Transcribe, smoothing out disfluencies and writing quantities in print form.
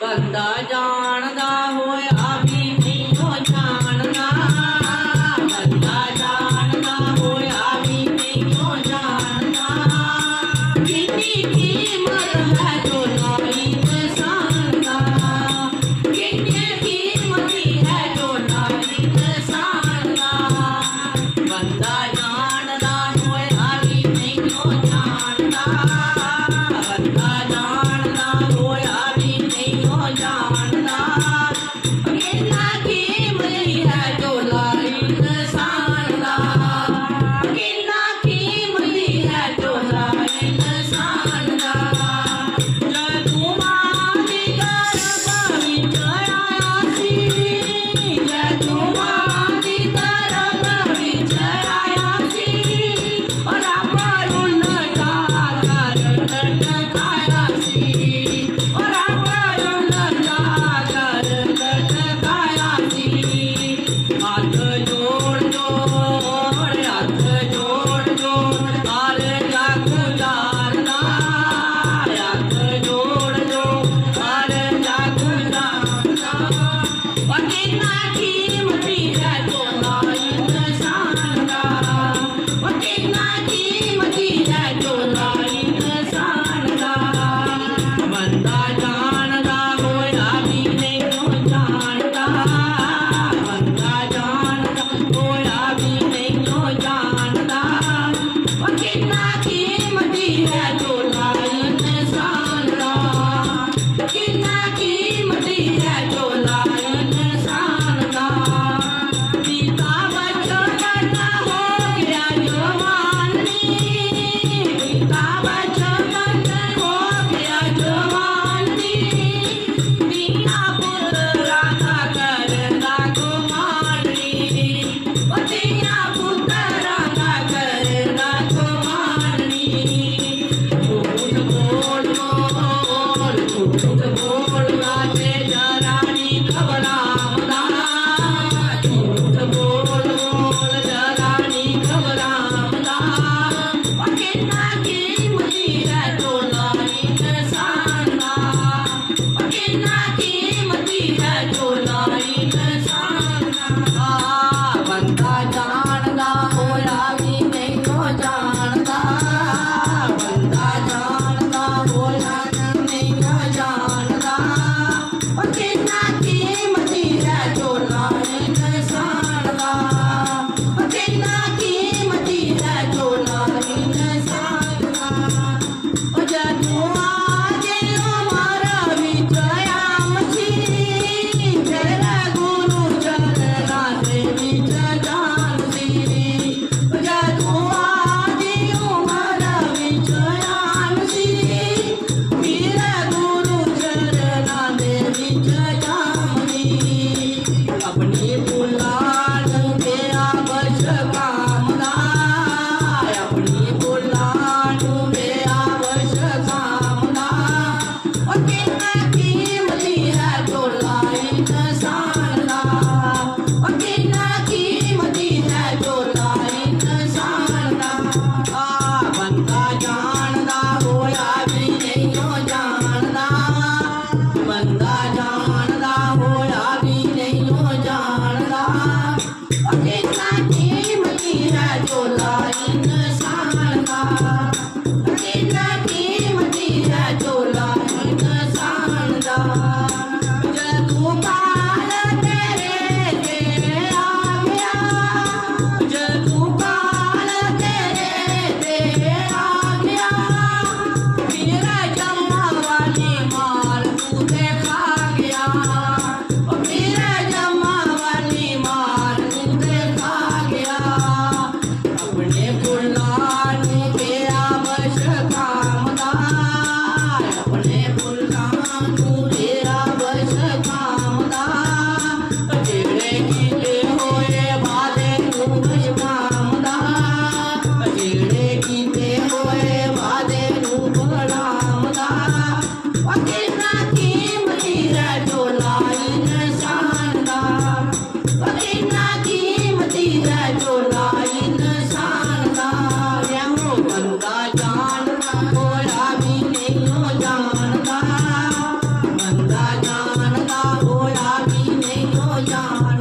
बंदा जानदा होया भी नहीं हो जानदा, बंदा जानदा होया भी नहीं हो जानदा। कितनी कीमत है जो नाई इंसान दा, कितनी कीमत है जो नाई इंसान दा। बंदा जानदा होया भी नहीं हो जानदा, बंदा जानदा होया भी नहीं हो जानदा। कितना कीमती है जो नाई इंसान दा, कितना कीमती है जो नाई इंसान दा। जदू मां दी गर्भ विच आया सी, जदू मां दी गर्भ विच आया सी, रब उलटा कर लटकाया सी, रब उलटा कर लटकाया सी। हाथ जोड़ जोड़, हाथ जोड़ जोड़ हर जग उजारदा, हाथ जोड़ जोड़ हर जग उजारदा। कितना कीमती है जो नाई इंसान दा, कितना कीमती है जो नाई इंसान दा। बंदा जानदा होया भी नहीं हो जानदा, बंदा जानदा होया भी नहीं हो जानदा। कितना कीमती है जो नाई इंसान दा, कितना कीमती है जो नाई इंसान दा। पिता बचपन हो गया जवानी, पिता बचपन हो गया जवानी। दिया पुत्रा का करदा कुमारी, दिया पुत्रा का करदा कुमारी। झूठ बोल बोल, झूठ बोल लागे जरा नी घबरावदा, झूठ बोल बोल जरा नी घबरावदा। कितना कीमती है जो नाई इंसान दा, कितना कीमती है जो नाई इंसान दा। बंदा जानदा होया भी नहीं हो जानदा, बंदा जानदा होया नहीं हो जानदा। कितना कीमती है जो नाई इंसान दा, कितना कीमती है जो नाई इंसान दा। जदू आजे हमारा विच आया मसीह, तेरे गुरु चरणा दे विच जान सी। जान